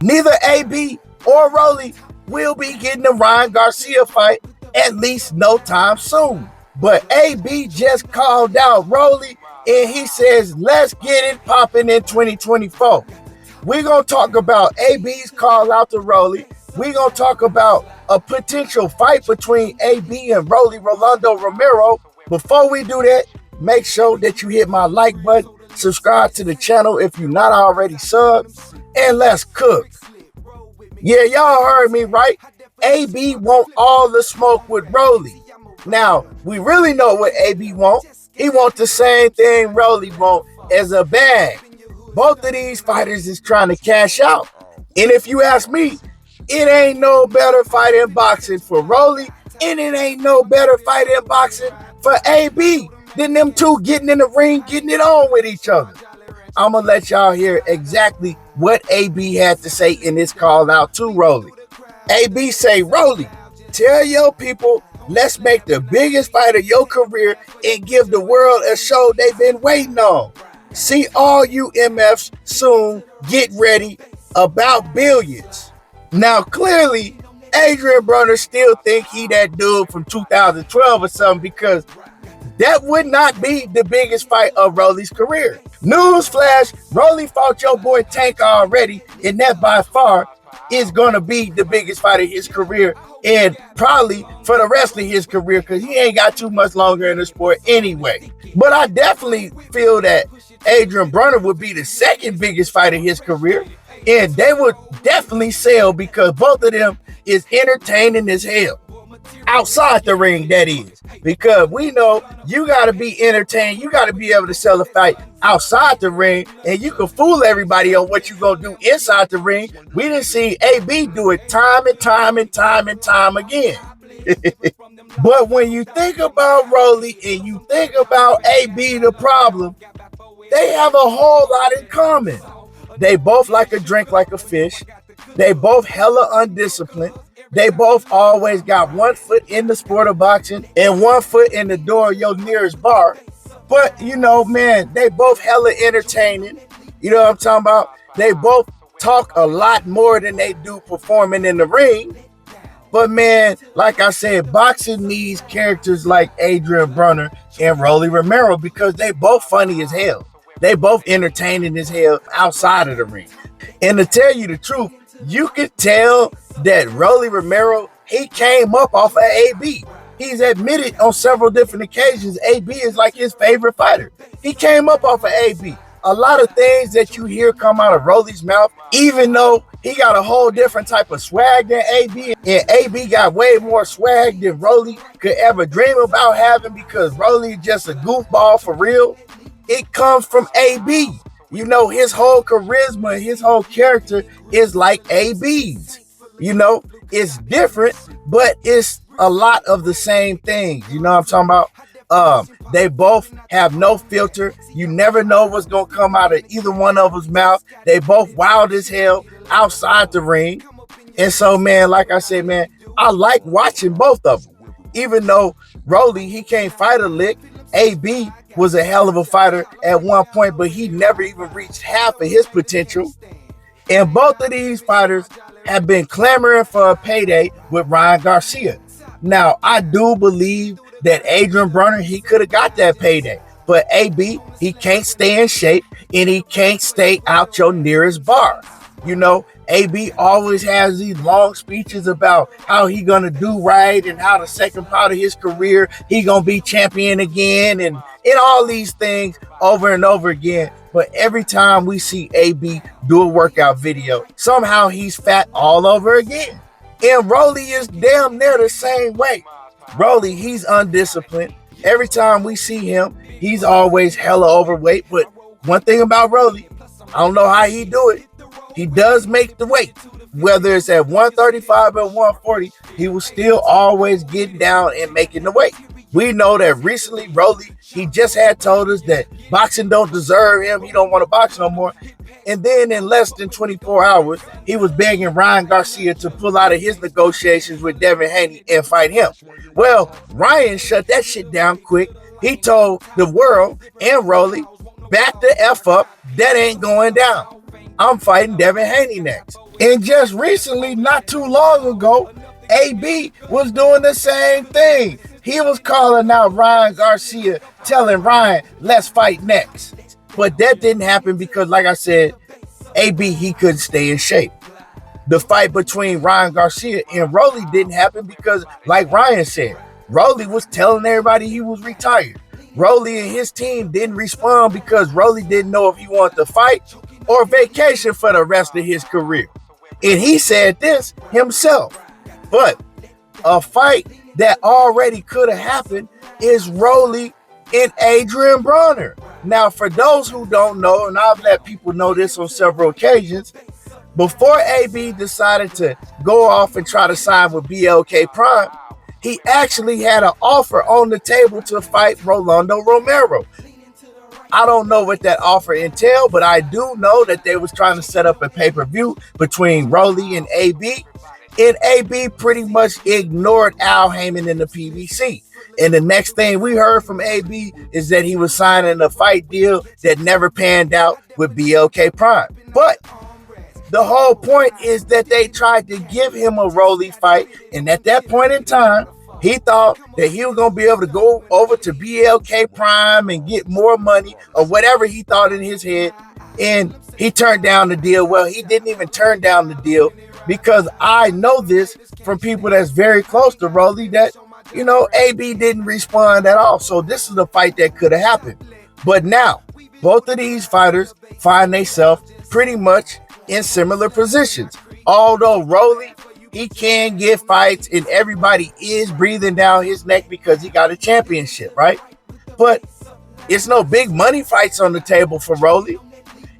Neither AB or Rollie will be getting a Ryan Garcia fight, at least no time soon. But AB just called out Rollie and he says, let's get it popping in 2024. We're going to talk about AB's call out to Rollie. We're going to talk about a potential fight between AB and Rollie Romero. Before we do that, make sure that you hit my like button, subscribe to the channel if you're not already subbed, and let's cook. Yeah, y'all heard me right. AB want all the smoke with Rollie. Now, we really know what AB want. He want the same thing Rollie want, as a bag. Both of these fighters is trying to cash out. And if you ask me, it ain't no better fight in boxing for Rollie, and it ain't no better fight in boxing for AB than them two getting in the ring, getting it on with each other. I'm going to let y'all hear exactly what AB had to say in this call out to Rollie. AB say, Rollie, tell your people, let's make the biggest fight of your career and give the world a show they've been waiting on. See all you MFs soon, get ready, about billions. Now, clearly, Adrien Broner still think he that dude from 2012 or something, because that would not be the biggest fight of Rollie's career. Newsflash, Rollie fought your boy Tank already, and that by far is going to be the biggest fight of his career, and probably for the rest of his career, because he ain't got too much longer in the sport anyway. But I definitely feel that Adrien Broner would be the second biggest fight of his career, and they would definitely sell, because both of them is entertaining as hell. Outside the ring, that is, because we know you got to be entertained. You got to be able to sell a fight outside the ring, and you can fool everybody on what you're going to do inside the ring. We didn't see AB do it time and time and time and time again. But when you think about Rollie and you think about AB, the problem, they have a whole lot in common. They both like a drink like a fish. They both hella undisciplined. They both always got one foot in the sport of boxing and one foot in the door of your nearest bar. But, you know, man, they both hella entertaining. You know what I'm talking about? They both talk a lot more than they do performing in the ring. But, man, like I said, boxing needs characters like Adrien Broner and Rollie Romero, because they both funny as hell. They both entertaining as hell outside of the ring. And to tell you the truth, you could tell that Rollie Romero, he came up off of AB. He's admitted on several different occasions AB is like his favorite fighter. He came up off of AB. A lot of things that you hear come out of Rollie's mouth, even though he got a whole different type of swag than AB, and AB got way more swag than Rollie could ever dream about having, because Rollie is just a goofball for real. It comes from AB. You know, his whole charisma, his whole character is like AB's. You know, it's different, but it's a lot of the same things. You know what I'm talking about? They both have no filter. You never know what's going to come out of either one of them's mouth. They both wild as hell outside the ring. And so, man, like I said, man, I like watching both of them. Even though Rollie, he can't fight a lick, AB was a hell of a fighter at one point, but he never even reached half of his potential. And both of these fighters have been clamoring for a payday with Ryan Garcia. Now, I do believe that Adrien Broner, he could have got that payday. But AB, he can't stay in shape, and he can't stay out your nearest bar. You know, AB always has these long speeches about how he gonna do right, and how the second part of his career he gonna be champion again, and all these things over and over again. But every time we see AB do a workout video, somehow he's fat all over again. And Rollie is damn near the same way. Rollie, he's undisciplined. Every time we see him, he's always hella overweight. But one thing about Rollie, I don't know how he do it. He does make the weight. Whether it's at 135 or 140, he will still always get down and making the weight. We know that recently Rollie, he just had told us that boxing don't deserve him. He don't want to box no more. And then in less than 24 hours, he was begging Ryan Garcia to pull out of his negotiations with Devin Haney and fight him. Well, Ryan shut that shit down quick. He told the world and Rollie, back the F up, that ain't going down. I'm fighting Devin Haney next. And just recently, not too long ago, AB was doing the same thing. He was calling out Ryan Garcia, telling Ryan, let's fight next. But that didn't happen because, like I said, AB, he couldn't stay in shape. The fight between Ryan Garcia and Rollie didn't happen because, like Ryan said, Rollie was telling everybody he was retired. Rollie and his team didn't respond because Rollie didn't know if he wanted to fight or vacation for the rest of his career. And he said this himself. But a fight that already could have happened is Rollie and Adrien Broner. Now, for those who don't know, and I've let people know this on several occasions, before AB decided to go off and try to sign with BLK Prime, he actually had an offer on the table to fight Rollie Romero. I don't know what that offer entailed, but I do know that they was trying to set up a pay-per-view between Rollie and AB. And AB pretty much ignored Al Heyman in the PVC. And the next thing we heard from AB is that he was signing a fight deal that never panned out with BLK Prime. But the whole point is that they tried to give him a Rollie fight. And at that point in time, he thought that he was going to be able to go over to BLK Prime and get more money or whatever he thought in his head. And he turned down the deal. Well, he didn't even turn down the deal because I know this from people that's very close to Rollie that, AB didn't respond at all. So this is a fight that could have happened. But now, both of these fighters find themselves pretty much in similar positions. Although Rollie, he can get fights and everybody is breathing down his neck because he got a championship, right? But it's no big money fights on the table for Rollie.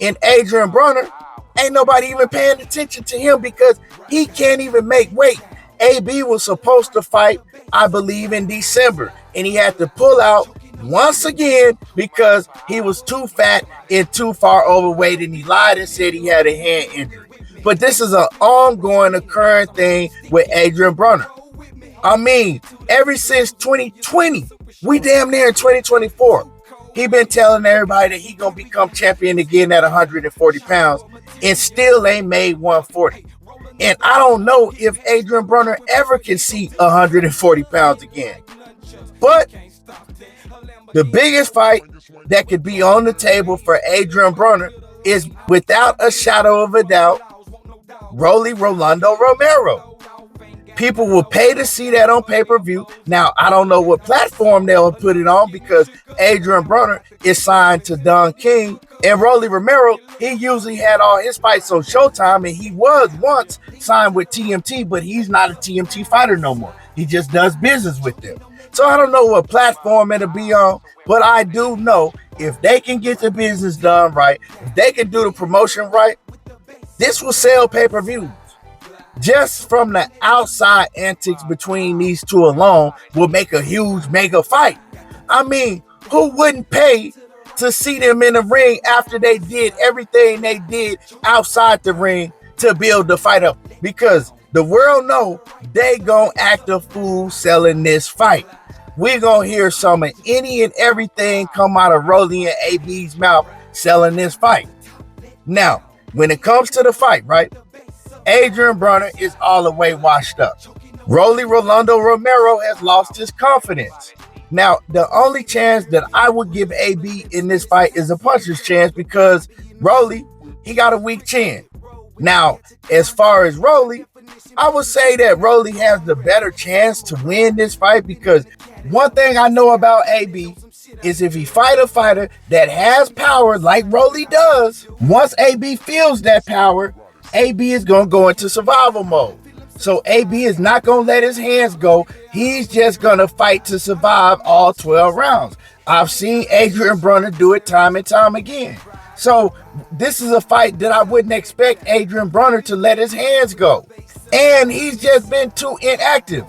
And Adrien Broner, ain't nobody even paying attention to him because he can't even make weight. AB was supposed to fight, I believe, in December, and he had to pull out once again because he was too fat and too far overweight, and he lied and said he had a hand injury. But this is an ongoing, occurring thing with Adrien Broner. I mean, ever since 2020, we damn near in 2024, he been telling everybody that he gonna become champion again at 140 pounds and still ain't made 140. And I don't know if Adrien Broner ever can see 140 pounds again. But the biggest fight that could be on the table for Adrien Broner is, without a shadow of a doubt, Rollie Romero. People will pay to see that on pay-per-view. Now, I don't know what platform they'll put it on because Adrien Broner is signed to Don King. And Rollie Romero, he usually had all his fights on Showtime, and he was once signed with TMT, but he's not a TMT fighter no more. He just does business with them. So I don't know what platform it'll be on, but I do know if they can get the business done right, if they can do the promotion right, this will sell pay-per-views. Just from the outside antics between these two alone will make a huge mega fight. I mean, who wouldn't pay to see them in the ring after they did everything they did outside the ring to build the fight up? Because the world know they gonna act a fool selling this fight. We're gonna hear some of any and everything come out of Rollie and AB's mouth selling this fight. Now, when it comes to the fight, right? Adrien Broner is all the way washed up. Rollie Romero has lost his confidence. Now, the only chance that I would give AB in this fight is a puncher's chance because Rollie, he got a weak chin. Now, as far as Rollie, I would say that Rollie has the better chance to win this fight because one thing I know about AB is if he fight a fighter that has power like Rollie does, once AB feels that power, AB is going to go into survival mode. So AB is not going to let his hands go. He's just going to fight to survive all 12 rounds. I've seen Adrien Broner do it time and time again. So this is a fight that I wouldn't expect Adrien Broner to let his hands go. And he's just been too inactive.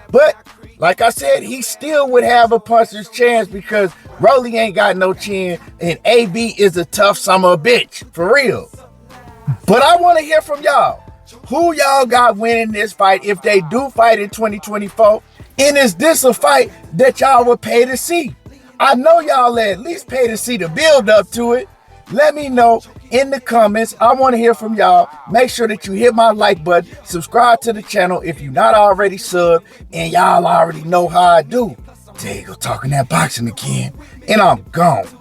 But like I said, he still would have a puncher's chance because Rollie ain't got no chin and AB is a tough son of a bitch, for real. But I want to hear from y'all. Who y'all got winning this fight if they do fight in 2024? And is this a fight that y'all would pay to see? I know y'all at least pay to see the build up to it. Let me know in the comments. I want to hear from y'all. Make sure that you hit my like button. Subscribe to the channel if you're not already subbed. And y'all already know how I do. There you go, talking that boxing again. And I'm gone.